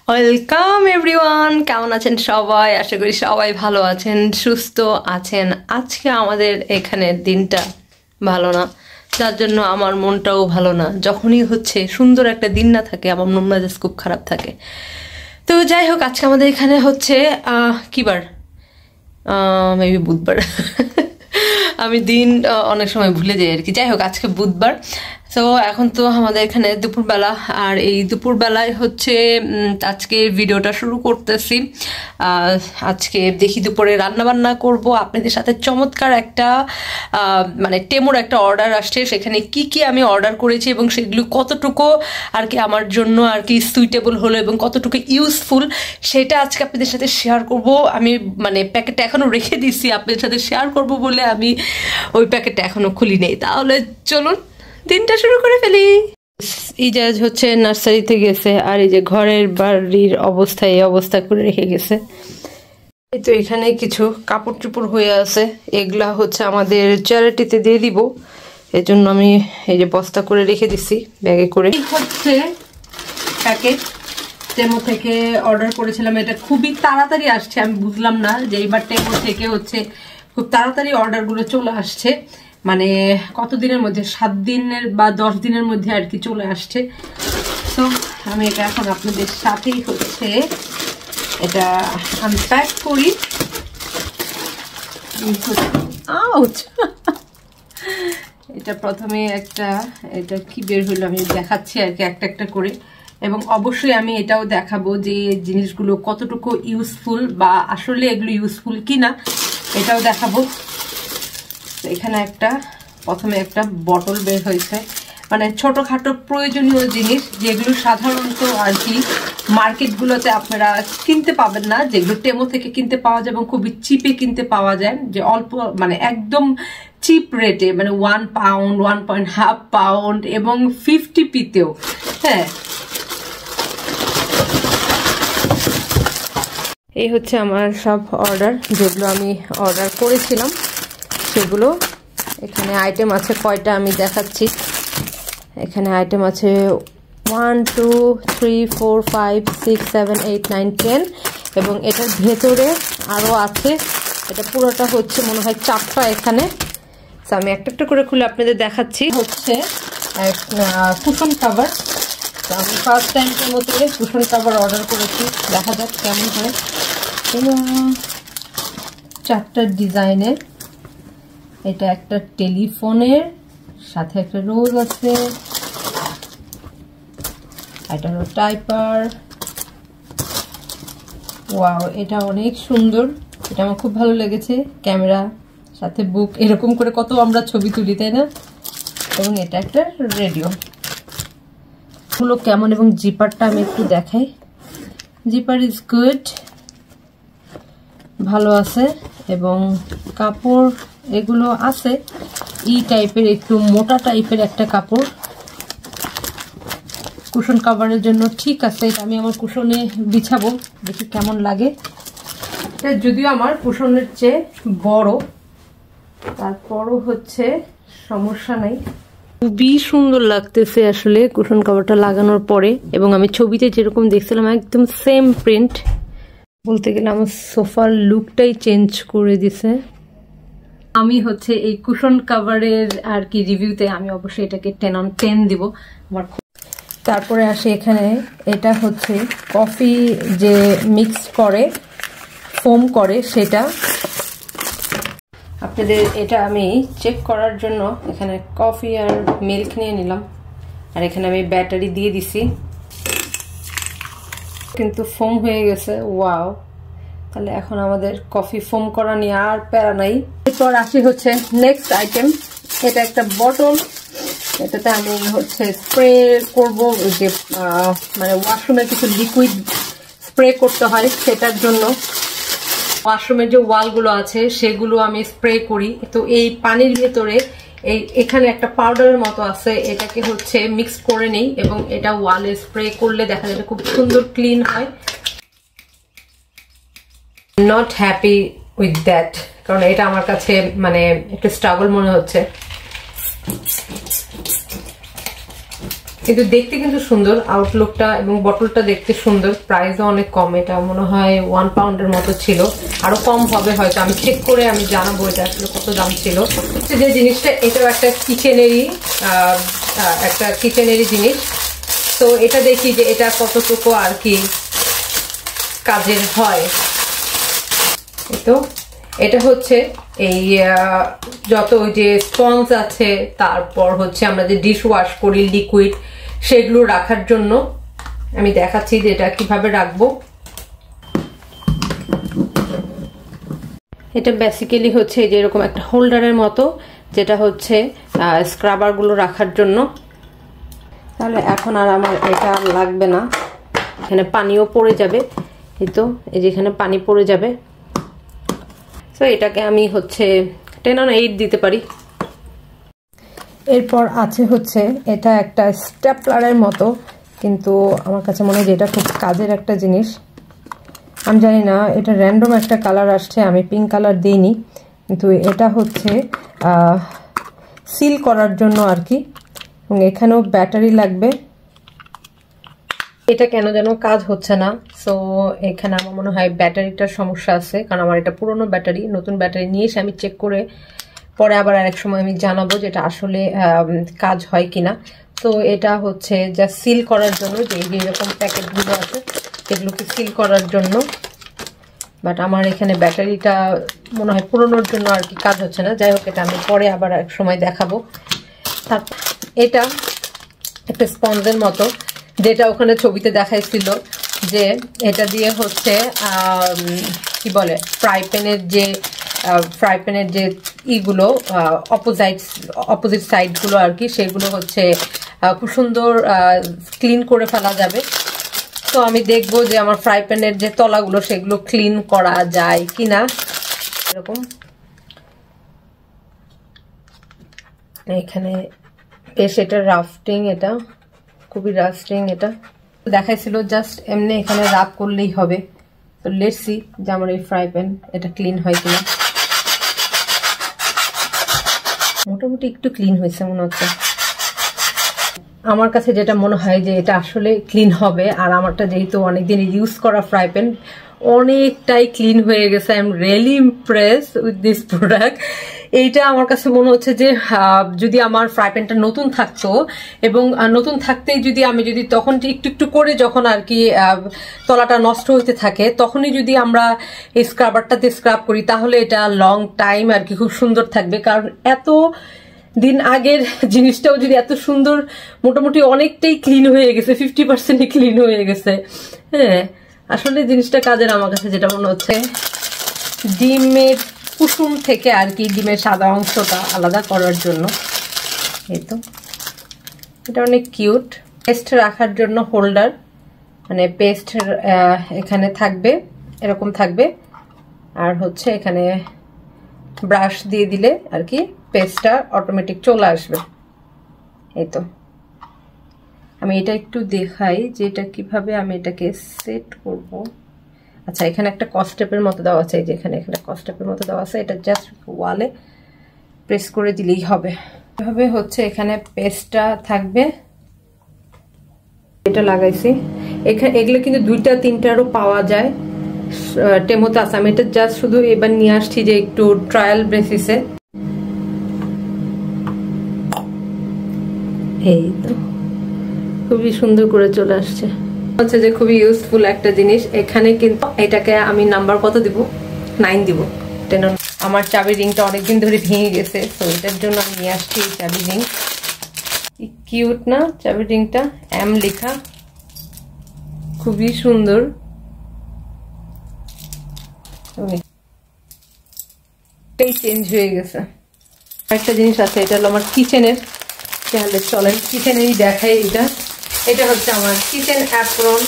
Welcome everyone, কেমন আছেন সবাই? আশা করি সবাই ভালো আছেন, সুস্থ আছেন। আজকে আমাদের এখানে দিনটা ভালো না, যার জন্য আমার মনটাও ভালো না। যখনই হচ্ছে সুন্দর একটা দিন না থাকে, আমার মন মেজাজ খুব খারাপ থাকে। তো যাই হোক, আজকে আমাদের এখানে হচ্ছে কি বার, মেবি বুধবার। আমি দিন অনেক সময় ভুলে যাই আর কি। যাই হোক, আজকে বুধবার। তো এখন তো আমাদের এখানে দুপুরবেলা, আর এই দুপুরবেলায় হচ্ছে আজকে ভিডিওটা শুরু করতেছি। আজকে দেখি দুপুরে রান্নাবান্না করব আপনাদের সাথে। চমৎকার একটা মানে টেমোর একটা অর্ডার আসছে, সেখানে কি কি আমি অর্ডার করেছি এবং সেগুলো কতটুকু আর কি আমার জন্য আর কি সুইটেবল হলো এবং কতটুকু ইউজফুল, সেটা আজকে আপনাদের সাথে শেয়ার করব। আমি মানে প্যাকেটটা এখনও রেখে দিচ্ছি আপনাদের সাথে শেয়ার করব বলে, আমি ওই প্যাকেটটা এখনও খুলি নেই। তাহলে চলুন দিনটা শুরু করে ফেলি। ইজাজ হচ্ছে নার্সারিতে গেছে, আর এই যে ঘরের বাড়ির অবস্থা এই অবস্থা করে রেখে গেছে। এই তো এখানে কিছু কাপড় চোপড় হয়ে আছে, এগুলা হচ্ছে আমাদের চ্যারিটিতে দিয়ে দিব, এজন্য আমি এই যে বস্তা করে রেখে দিচ্ছি ব্যাগে করে। হচ্ছে প্যাকেট টেমো থেকে অর্ডার করেছিলাম, এটা খুবই তাড়াতাড়ি আসছে। আমি বুঝলাম না যে এইবার টেমো থেকে হচ্ছে খুব তাড়াতাড়ি অর্ডারগুলো চলে আসছে, মানে কতদিনের মধ্যে, 7 দিনের বা 10 দিনের মধ্যে আর কি চলে আসছে। তো আমি এটা এখন আপনাদের সাথেই হচ্ছে এটা আনপ্যাক করি। এটা প্রথমে একটা, এটা কি বের হইলো আমি দেখাচ্ছি আর কি একটা একটা করে, এবং অবশ্যই আমি এটাও দেখাবো যে জিনিসগুলো কতটুকু ইউজফুল বা আসলে এগুলো ইউজফুল কিনা, এটাও দেখাবো। এখানে একটা প্রথমে একটা বটল বের হয়েছে, মানে ছোটখাটো প্রয়োজনীয় জিনিস যেগুলো সাধারণত আর কি মার্কেটগুলোতে আপনারা কিনতে পাবেন না, যেগুলো টেমো থেকে কিনতে পাওয়া যায় এবং খুবই চিপে কিনতে পাওয়া যায়, যে অল্প মানে একদম চিপ রেটে, মানে 1 পাউন্ড 1.5 পাউন্ড এবং 50p-তেও। হ্যাঁ, এই হচ্ছে আমার সব অর্ডার, যেগুলো আমি অর্ডার করেছিলাম সেগুলো। এখানে আইটেম আছে কয়টা আমি দেখাচ্ছি। এখানে আইটেম আছে 1 2 3 4 5 6 7 8 9 10, এবং এটার ভেতরে আরও আছে। এটা পুরোটা হচ্ছে মনে হয় 4টা এখানে। আমি একটা একটা করে খুলে আপনাদের দেখাচ্ছি। হচ্ছে কুশন কাভার। আমি ফার্স্ট টাইমের মতো কুশন কাভার অর্ডার করেছি, দেখা যাক কেমন হয়। 4টা ডিজাইনের। এটা একটা টেলিফোনের সাথে একটা রোজ আছে, এটা হলো টাইপার। ওয়াও, এটা অনেক সুন্দর, এটা আমার খুব ভালো লেগেছে। ক্যামেরা সাথে বুক, এরকম করে কত আমরা ছবি তুলি, তাই না? এবং এটা একটা রেডিও। গুলো কেমন, এবং জিপারটা আমি একটু দেখাই। জিপার ইজ গুড, ভালো আছে, এবং কাপড় এগুলো আছে ই টাইপের, একটু মোটা টাইপের একটা কাপড় কুশন কাভারের জন্য। ঠিক আছে, এটা আমি আমার কুশনে বিছাবো, দেখি কেমন লাগে। এটা যদিও আমার কুশনের চেয়ে বড়, তারপরও হচ্ছে সমস্যা নাই। খুবই সুন্দর লাগতেছে আসলে কুশন কাভারটা লাগানোর পরে, এবং আমি ছবিতে যেরকম দেখছিলাম একদম সেম প্রিন্ট। বলতে গেলে আমার সোফার লুকটাই চেঞ্জ করে দিছে। আমি হচ্ছে এই কুশন কাভারের আর কি রিভিউতে আমি অবশ্যই এটাকে 10 on 10 দিব আমার। তারপরে আসে এখানে, এটা হচ্ছে কফি যে মিক্স করে ফোম করে সেটা। আপনাদের এটা আমি চেক করার জন্য এখানে কফি আর মিল্ক নিয়ে নিলাম, আর এখানে আমি ব্যাটারি দিয়ে দিছি, কিন্তু ফোম হয়ে গেছে। ওয়াও, তাহলে এখন আমাদের কফি ফোম করা নিয়ে আর প্যারা নাই। এরপর আসি হচ্ছে নেক্সট আইটেম। এটা একটা বটল, এটাতে আমি হচ্ছে স্প্রে করব, যে মানে ওয়াশরুমের কিছু লিকুইড স্প্রে করতে হয়, সেটার জন্য ওয়াশরুমের যে ওয়ালগুলো আছে সেগুলো আমি স্প্রে করি। তো এই পানির ভেতরে এখানে একটা পাউডারের মতো আছে, এটাকে হচ্ছে মিক্স করে নেই এবং এটা ওয়ালে স্প্রে করলে দেখা যাবে খুব সুন্দর ক্লিন হয়। নট হ্যাপি উইথ দ্যাট, কারণ এটা আমার কাছে মানে একটু স্ট্রাগল মনে হচ্ছে। কিন্তু দেখতে কিন্তু সুন্দর, আউটলুকটা এবং বটলটা দেখতে সুন্দর। প্রাইসও অনেক কম, এটা মনে হয় 1 পাউন্ডের মতো ছিল, আরো কম হবে হয়তো, আমি চেক করে আমি জানাবো এটা আসলে কত দাম ছিল। যে জিনিসটা এটাও একটা কিচেনেরই জিনিস। তো এটা দেখি যে এটা কতটুকু আর কি কাজের হয়। তো এটা হচ্ছে এই যত ওই যে স্পঞ্জ আছে, তারপর হচ্ছে আমরা যে ডিশ ওয়াশ করি লিকুইড, সেগুলো রাখার জন্য আমি দেখাচ্ছি যে এটা কিভাবে রাখবো। এটা বেসিক্যালি হচ্ছে যে এরকম একটা হোল্ডারের মতো, যেটা হচ্ছে স্ক্রাবারগুলো রাখার জন্য। তাহলে এখন আর আমার এটা লাগবে না, এখানে পানিও পড়ে যাবে। এই তো এই যে এখানে পানি পড়ে যাবে। তো এটাকে আমি হচ্ছে 10 on 8 দিতে পারি। এরপর আছে হচ্ছে এটা একটা স্টেপলারের মতো, কিন্তু আমার কাছে মনে হয় যে এটা খুব কাজের একটা জিনিস। আমি জানি না, এটা র্যান্ডম একটা কালার আসছে, আমি পিঙ্ক কালার দিইনি, কিন্তু এটা হচ্ছে সিল করার জন্য আর কি। এবং এখানেও ব্যাটারি লাগবে। এটা কেন যেন কাজ হচ্ছে না, সো এখানে আমার মনে হয় ব্যাটারিটার সমস্যা আছে, কারণ আমার এটা পুরনো ব্যাটারি। নতুন ব্যাটারি নিয়ে এসে আমি চেক করে পরে আবার আরেক সময় আমি জানাবো যে এটা আসলে কাজ হয় কিনা। তো এটা হচ্ছে যা সিল করার জন্য, যে এরকম প্যাকেটগুলো আছে এগুলোকে সিল করার জন্য। বাট আমার এখানে ব্যাটারিটা মনে হয় পুরনোর জন্য আর কি কাজ হচ্ছে না। যাই হোক, এটা আমি পরে আবার এক সময় দেখাবো। তারপর এটা একটা স্পঞ্জের মতো, যেটা ওখানে ছবিতে দেখাইছিল, যে এটা দিয়ে হচ্ছে কি বলে ফ্রাই প্যানের যে ইগুলো অপোজিট সাইডগুলো আর কি, সেগুলো হচ্ছে খুব সুন্দর ক্লিন করে ফেলা যাবে। তো আমি দেখবো যে আমার ফ্রাই প্যানের যে তলাগুলো সেগুলো ক্লিন করা যায় কিনা। এরকম এখানে বেশ এটা রাফটিং, এটা খুবই রাফটিং। এটা দেখাইছিল জাস্ট এমনি এখানে রাব করলেই হবে। তো লেটস সি যে আমার এই ফ্রাই প্যান এটা ক্লিন হয় কিনা। মোটামুটি একটু ক্লিন হয়েছে মনে হচ্ছে আমার কাছে, যেটা মনে হয় যে এটা আসলে ক্লিন হবে। আর আমারটা যেহেতু অনেকদিন ইউজ করা ফ্রাই প্যান, অনেকটাই ক্লিন হয়ে গেছে। I am really Impress with this product. এইটা আমার কাছে মনে হচ্ছে যে যদি আমার ফ্রাই প্যানটা নতুন থাকতো, এবং নতুন থাকতেই যদি আমি তখন একটু একটু করে যখন আর কি তলাটা নষ্ট হইতে থাকে, তখনই যদি আমরা এই স্ক্রাবারটাতে স্ক্রাব করি, তাহলে এটা লং টাইম আর কি খুব সুন্দর থাকবে। কারণ এত দিন আগের জিনিসটাও যদি এত সুন্দর, মোটামুটি অনেকটাই ক্লিন হয়ে গেছে, 50% ক্লিন হয়ে গেছে। হ্যাঁ, আসলে জিনিসটা কাজের আমার কাছে যেটা মনে হচ্ছে। ডিমের কুসুম থেকে আর কি ডিমের সাদা অংশটা আলাদা করার জন্য। এই তো এটা অনেক কিউট। পেস্ট রাখার জন্য হোল্ডার, মানে পেস্ট এখানে থাকবে, এরকম থাকবে। আর হচ্ছে এখানে ব্রাশ দিয়ে দিলে আর কি পেস্টটা অটোমেটিক চলে আসবে। এই তো আমি এটা একটু দেখাই যে এটা কিভাবে আমি এটাকে সেট করব। আচ্ছা, এখানে একটা কস্টেপের মতো দেওয়া আছে, এই যে এখানে একটা কস্টেপের মতো দেওয়া আছে, এটা জাস্ট ওয়ালে প্রেস করে দিলেই হবে। এভাবে হচ্ছে এখানে পেস্টটা থাকবে, এটা লাগাইছি। এখানে এগুলো কিন্তু 2টা 3টারও পাওয়া যায়, টেমোতে আছে। আমি এটা জাস্ট শুধু এবার নিয়ে আসছি যে একটু ট্রায়াল বেসিসে। এই তো খুবই সুন্দর করে চলে আসছে, হচ্ছে যে খুবই ইউজফুল একটা জিনিস। এখানে কিন্তু এটাকে আমি নাম্বার কত দিব, 9 দিব। আমার চাবি রিংটা অনেকদিন ধরে ভেঙে গেছে, তো এটার জন্য আমি নিয়ে আসছি চাবি রিং। কিউট না চাবি রিংটা, এম লেখা, খুবই সুন্দর। চেঞ্জ হয়ে গেছে। একটা জিনিস আছে, এটা হলো আমার কিচেনের, তাহলে চলেন কিচেনেরই দেখাই। এটা হচ্ছে আমার কিচেন অ্যাপ্রন।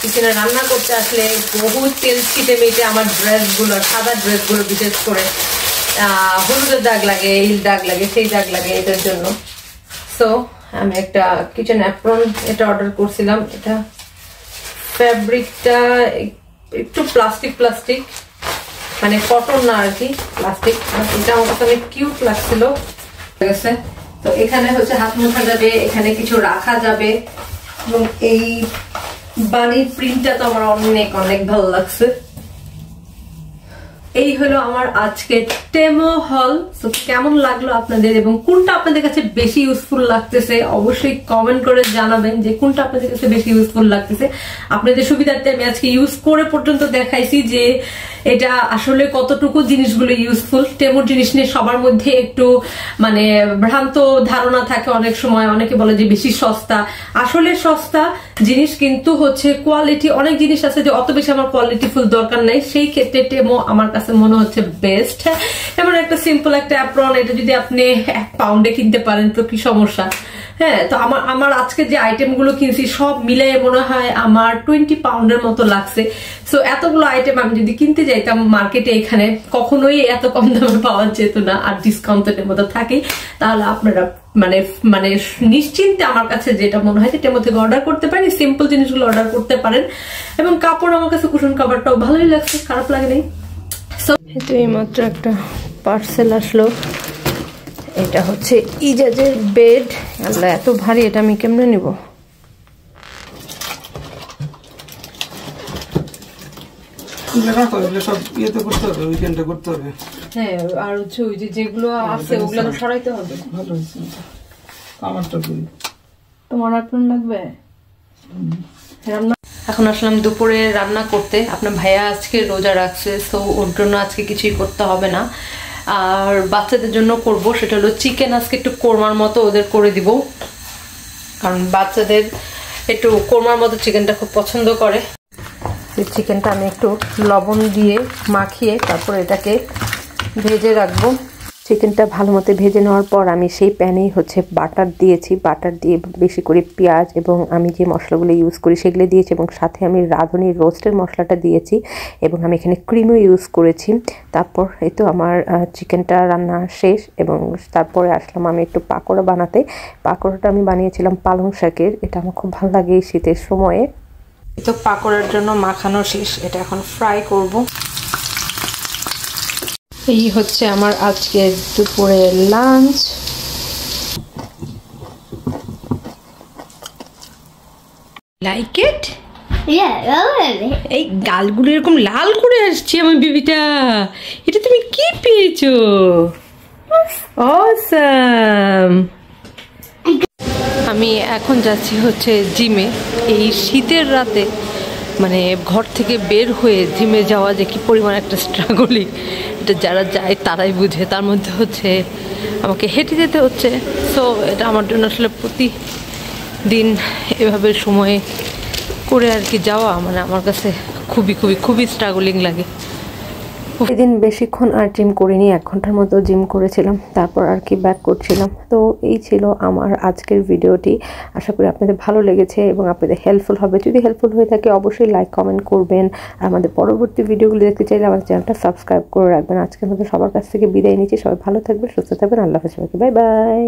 কিচেনে রান্না করতে আসলে বহু তেল ছিটে মেটে আমার ড্রেসগুলো, সাদা ড্রেসগুলো বিশেষ করে হলুদের দাগ লাগে, এই দাগ লাগে, সেই দাগ লাগে, এটার জন্য। সো আমি একটা কিচেন অ্যাপ্রন এটা অর্ডার করছিলাম। এটা ফ্যাব্রিকটা একটু প্লাস্টিক, মানে কটন না আর কি, প্লাস্টিক। এটা আমার কাছে অনেক কিউট লাগছিল। তো এখানে হচ্ছে হাত মোছা যাবে, এখানে কিছু রাখা যাবে, এবং এই বানির প্রিন্টটা তো আমার অনেক অনেক ভালো লাগছে। এই হলো আমার আজকে টেমো হল। তো কেমন লাগলো আপনাদের এবং কোনটা আপনাদের কাছে বেশি ইউজফুল লাগতেছে অবশ্যই কমেন্ট করে জানাবেন যে কোনটা আপনাদের কাছে বেশি ইউজফুল লাগতেছে। আপনাদের সুবিধার্থে আমি আজকে ইউজ করে পর্যন্ত দেখাইছি যে এটা আসলে কতটুকু জিনিসগুলো ইউজফুল। টেমোর জিনিস নিয়ে সবার মধ্যে একটু মানে ভ্রান্ত ধারণা থাকে অনেক সময়, অনেকে বলে যে বেশি সস্তা, আসলে সস্তা জিনিস কিন্তু হচ্ছে কোয়ালিটি, অনেক জিনিস আছে যে অত বেশি আমার কোয়ালিটিফুল দরকার নাই, সেই ক্ষেত্রে টেমো আমার কাছে মনে হচ্ছে বেস্ট। যেমন একটা সিম্পল একটা অ্যাপ্রন, এটা যদি আপনি 1 পাউন্ডে কিনতে পারেন তো কি সমস্যা। হ্যাঁ, তো আমার আজকে যে আইটেম গুলো কিনছি সব মিলে মনে হয় আমার 20 পাউন্ডের মতো লাগছে। সো এতগুলো আইটেম আমি যদি কিনতে যাইতাম মার্কেটে, এখানে কখনোই এত কম দামে পাওয়া যেত না, আর ডিসকাউন্টের মতো থাকে। তাহলে আপনারা মানে মানে নিশ্চিন্তে আমার কাছে যেটা মনে হয় সেটার মধ্যে অর্ডার করতে পারেন, সিম্পল জিনিসগুলো অর্ডার করতে পারেন। এবং কাপড় আমার কাছে কুশন কাভারটাও ভালোই লাগছে, খারাপ লাগে নাই। সো এই মাত্র একটা পার্সেল আসলো, এটা হচ্ছে ইজাজের বেড। আল্লাহ এত ভারী, এটা আমি কেমনে নিব? হ্যাঁ, আর হচ্ছে ওই যে যেগুলো আছে ওগুলো তো সরাইতে হবে। তোমার আপনার লাগবে রান্না। এখন আসলাম দুপুরে রান্না করতে। আপনার ভাইয়া আজকে রোজা রাখছে, তো ওর জন্য আজকে কিছুই করতে হবে না। আর বাচ্চাদের জন্য করব, সেটা হলো চিকেন। আজকে একটু কোরমার মতো ওদের করে দিব, কারণ বাচ্চাদের একটু কোরমার মতো চিকেনটা খুব পছন্দ করে। এই চিকেনটা আমি একটু লবণ দিয়ে মাখিয়ে তারপর এটাকে ভেজে রাখবো। চিকেনটা ভালো মতো ভেজে নেওয়ার পর আমি সেই প্যানেই হচ্ছে বাটার দিয়েছি, বাটার দিয়ে বেশি করে পেঁয়াজ এবং আমি যে মশলাগুলো ইউজ করি সেগুলো দিয়েছি, এবং সাথে আমি রাঁধুনি রোস্টের মশলাটা দিয়েছি, এবং আমি এখানে ক্রিমও ইউজ করেছি। তারপর এই তো আমার চিকেনটা রান্না শেষ, এবং তারপরে আসলাম আমি একটু পাকোড়া বানাতে। পাকোড়াটা আমি বানিয়েছিলাম পালং শাকের, এটা আমার খুব ভালো লাগে এই শীতের সময়ে। তো পাকোড়ার জন্য মাখানো শেষ, এটা এখন ফ্রাই করব। এই হচ্ছে আমার আজকের দুপুরের লাঞ্চ। Like it? এই গালগুলো এরকম লাল করে আসছে আমার বেবিটা। এটা তুমি কি পেয়েছো? অসাম। আমি এখন যাচ্ছি হচ্ছে জিমে। এই শীতের রাতে মানে ঘর থেকে বের হয়ে জিমে যাওয়া যে কি পরিমাণ একটা স্ট্রাগলিং, এটা যারা যায় তারাই বুঝে। তার মধ্যে হচ্ছে আমাকে হেঁটে যেতে হচ্ছে। সো এটা আমার জন্য আসলে প্রতিদিন এভাবে সময় করে আর কি যাওয়া মানে আমার কাছে খুবই খুবই খুবই স্ট্রাগলিং লাগে। এদিন বেশিক্ষণ আর জিম করিনি, 1 ঘন্টার মতো জিম করেছিলাম, তারপর আর কি ব্যাক করছিলাম। তো এই ছিল আমার আজকের ভিডিওটি। আশা করি আপনাদের ভালো লেগেছে এবং আপনাদের হেল্পফুল হবে। যদি হেল্পফুল হয়ে থাকে অবশ্যই লাইক কমেন্ট করবেন, আর আমাদের পরবর্তী ভিডিওগুলো দেখতে চাইলে আমাদের চ্যানেলটা সাবস্ক্রাইব করে রাখবেন। আজকের মতো সবার কাছ থেকে বিদায় নিচ্ছি। সবাই ভালো থাকবেন, সুস্থ থাকবেন। আল্লাহ হাফেজ, বাই বাই।